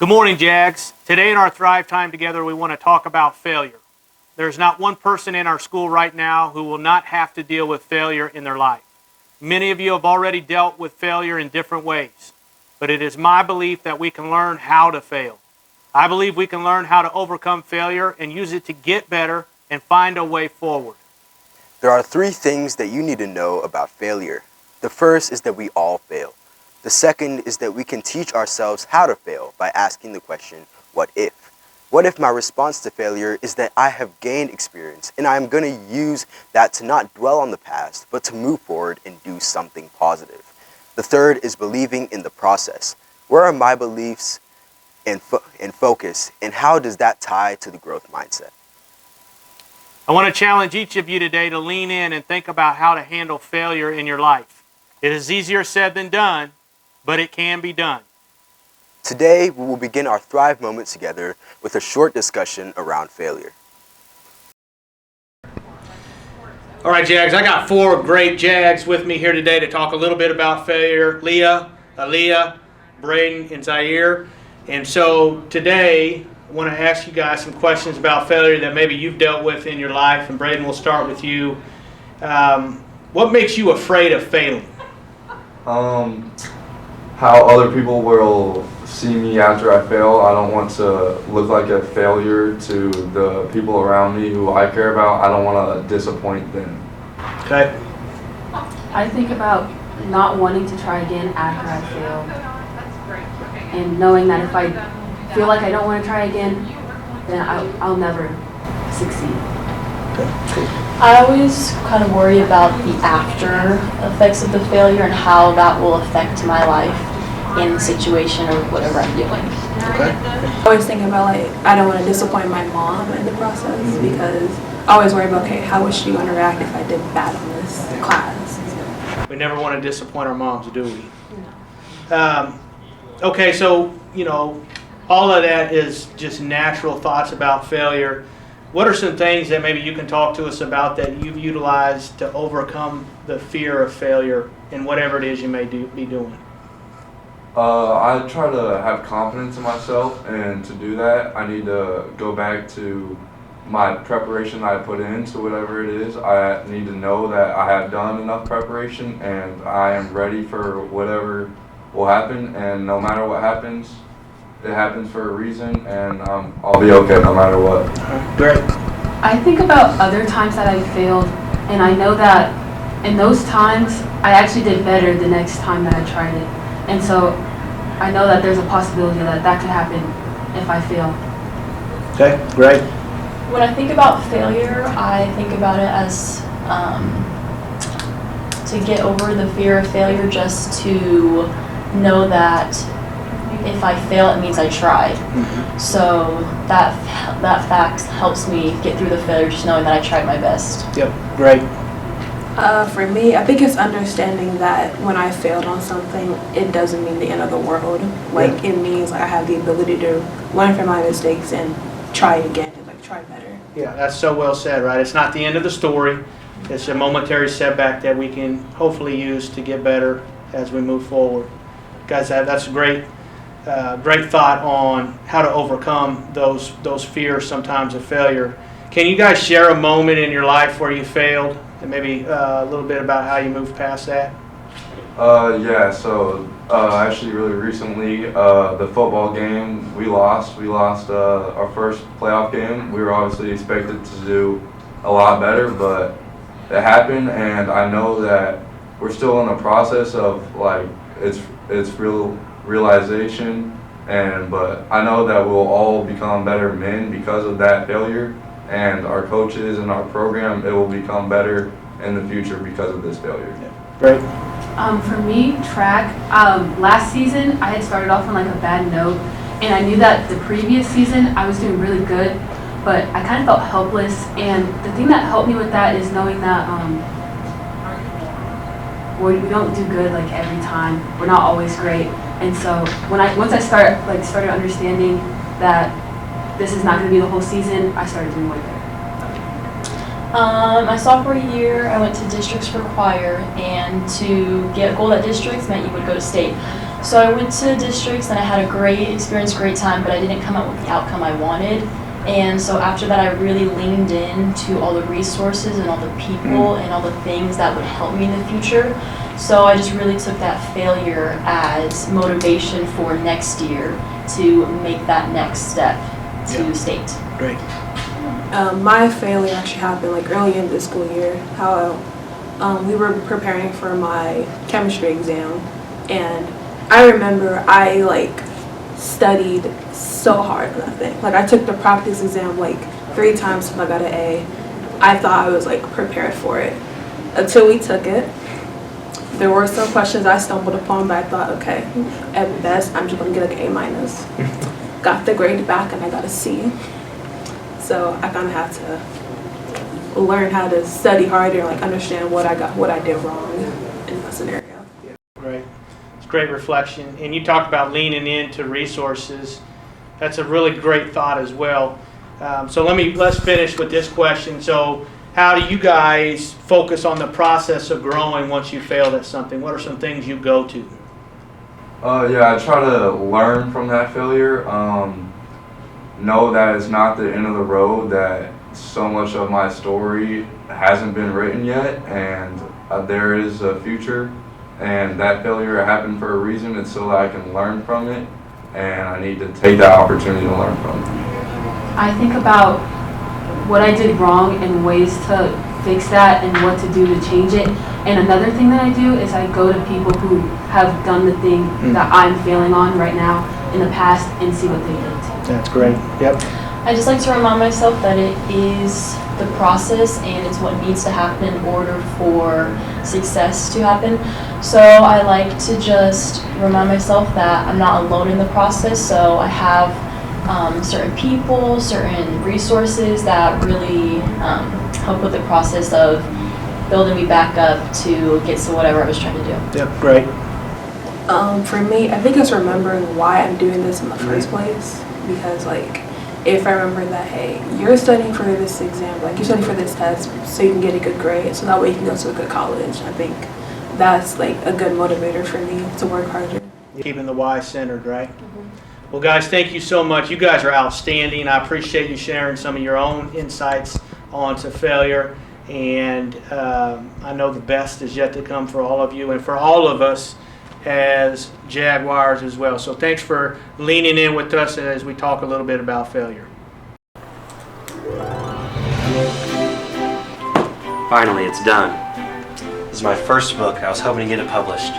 Good morning, Jags. Today in our Thrive Time together, we want to talk about failure. There's not one person in our school right now who will not have to deal with failure in their life. Many of you have already dealt with failure in different ways, but it is my belief that we can learn how to fail. I believe we can learn how to overcome failure and use it to get better and find a way forward. There are three things that you need to know about failure. The first is that we all fail. The second is that we can teach ourselves how to fail by asking the question, what if? What if my response to failure is that I have gained experience and I'm going to use that to not dwell on the past, but to move forward and do something positive? The third is believing in the process. Where are my beliefs and focus, and how does that tie to the growth mindset? I want to challenge each of you today to lean in and think about how to handle failure in your life. It is easier said than done, but it can be done. Today, we will begin our Thrive moment together with a short discussion around failure. All right, Jags, I got four great Jags with me here today to talk a little bit about failure. Leah, Aaliyah, Braden, and Zaire. And so today, I want to ask you guys some questions about failure that maybe you've dealt with in your life. And Braden, we'll start with you. What makes you afraid of failing? How other people will see me after I fail. I don't want to look like a failure to the people around me who I care about. I don't want to disappoint them. Okay. I think about not wanting to try again after I fail, and knowing that if I feel like I don't want to try again, then I'll never succeed. I always kind of worry about the after effects of the failure and how that will affect my life in the situation or whatever I'm doing. Okay. I always think about, like, I don't want to disappoint my mom in the process, because I always worry about, okay, how would she interact if I did bad on this class? We never want to disappoint our moms, do we? No. Okay, so, all of that is just natural thoughts about failure. What are some things that maybe you can talk to us about that you've utilized to overcome the fear of failure in whatever it is you may be doing? I try to have confidence in myself, and to do that, I need to go back to my preparation I put into whatever it is. I need to know that I have done enough preparation and I am ready for whatever will happen, and no matter what happens, it happens for a reason, and I'll be okay no matter what. Great. I think about other times that I failed, and I know that in those times, I actually did better the next time that I tried it. And so I know that there's a possibility that that could happen if I fail. Okay, great. When I think about failure, I think about it as to get over the fear of failure, just to know that if I fail, it means I tried. Mm-hmm. So that fact helps me get through the failure, just knowing that I tried my best. Yep, great. For me, I think it's understanding that when I failed on something, it doesn't mean the end of the world. Like, it means I have the ability to learn from my mistakes and try again, and try better. Yeah, that's so well said, right? It's not the end of the story. It's a momentary setback that we can hopefully use to get better as we move forward. Guys, that's a great thought on how to overcome those fears sometimes of failure. Can you guys share a moment in your life where you failed, and maybe a little bit about how you moved past that? Actually really recently, the football game, we lost our first playoff game. We were obviously expected to do a lot better, but it happened, and I know that we're still in the process of, it's realization, but I know that we'll all become better men because of that failure, and our coaches and our program, it will become better in the future because of this failure. Yeah. Great. For me, track, last season I had started off on a bad note, and I knew that the previous season I was doing really good, but I kind of felt helpless, and the thing that helped me with that is knowing that we don't do good every time. We're not always great, and so once I started understanding that this is not going to be the whole season, I started doing way better. My sophomore year, I went to districts for choir, and to get gold at districts meant you would go to state. So I went to districts and I had a great experience, great time, but I didn't come out with the outcome I wanted. And so after that, I really leaned into all the resources and all the people and all the things that would help me in the future. So I just really took that failure as motivation for next year to make that next step to state. Great. My failure actually happened like early in the school year. How we were preparing for my chemistry exam, and I remember I like studied so hard for that thing. Like I took the practice exam like 3 times until I got an A. I thought I was like prepared for it until we took it. There were some questions I stumbled upon, but I thought, okay, at best I'm just gonna get like an A-. Got the grade back and I got a C. So I kind of had to learn how to study harder and like understand what I did wrong in that scenario. Great. It's great reflection. And you talked about leaning into resources. That's a really great thought as well. So let's finish with this question. So how do you guys focus on the process of growing once you failed at something? What are some things you go to? Yeah, I try to learn from that failure. Know that it's not the end of the road, that so much of my story hasn't been written yet, and there is a future, and that failure happened for a reason. It's so that I can learn from it, and I need to take that opportunity to learn from it. I think about what I did wrong and ways to fix that and what to do to change it. And another thing that I do is I go to people who have done the thing that I'm failing on right now in the past and see what they did. That's great. Yep. I just like to remind myself that it is the process and it's what needs to happen in order for success to happen. So I like to just remind myself that I'm not alone in the process. So I have certain people, certain resources that really help with the process of building me back up to get to whatever I was trying to do. Yep. Great. For me, I think it's remembering why I'm doing this in the first place. Because like, if I remember that, hey, you're studying for this exam, like you're studying for this test so you can get a good grade, so that way you can go to a good college. I think that's like a good motivator for me to work harder. Keeping the why centered, right? Well, guys, thank you so much. You guys are outstanding. I appreciate you sharing some of your own insights onto failure. And I know the best is yet to come for all of you and for all of us as Jaguars as well. So thanks for leaning in with us as we talk a little bit about failure. Finally, it's done. This is my first book. I was hoping to get it published.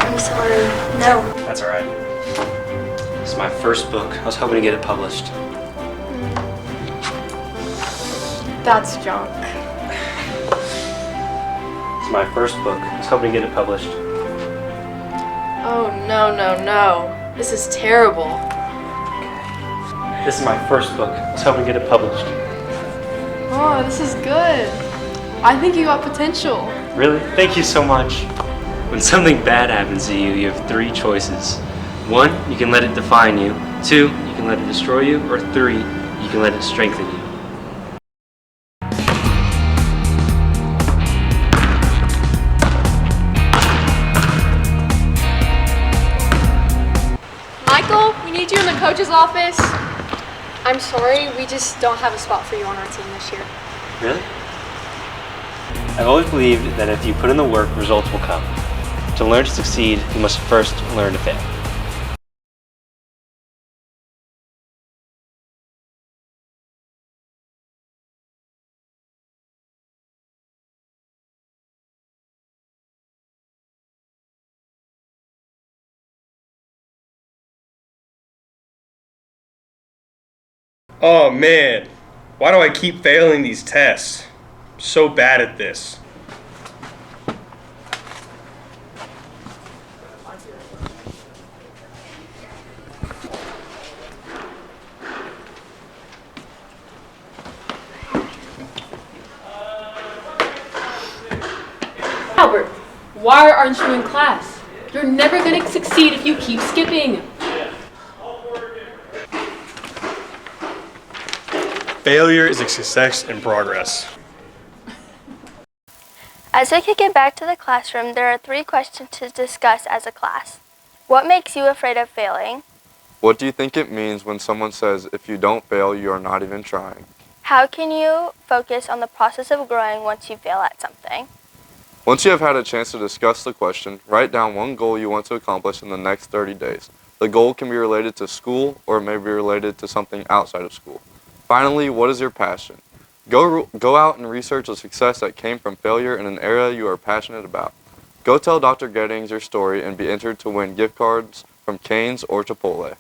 I'm sorry. No. That's all right. This is my first book. I was hoping to get it published. That's junk. This is my first book. I was hoping to get it published. Oh, no, no, no. This is terrible. This is my first book. I was hoping to get it published. Oh, this is good. I think you got potential. Really? Thank you so much. When something bad happens to you, you have 3 choices. 1, you can let it define you. 2, you can let it destroy you. Or 3, you can let it strengthen you. Michael, we need you in the coach's office. I'm sorry, we just don't have a spot for you on our team this year. Really? I've always believed that if you put in the work, results will come. To learn to succeed, you must first learn to fail. Oh man, why do I keep failing these tests? I'm so bad at this. Albert, why aren't you in class? You're never going to succeed if you keep skipping. Failure is a success in progress. As we get back to the classroom, there are 3 questions to discuss as a class. What makes you afraid of failing? What do you think it means when someone says if you don't fail, you are not even trying? How can you focus on the process of growing once you fail at something? Once you have had a chance to discuss the question, write down one goal you want to accomplish in the next 30 days. The goal can be related to school or it may be related to something outside of school. Finally, what is your passion? Go out and research a success that came from failure in an area you are passionate about. Go tell Dr. Gettings your story and be entered to win gift cards from Cane's or Chipotle.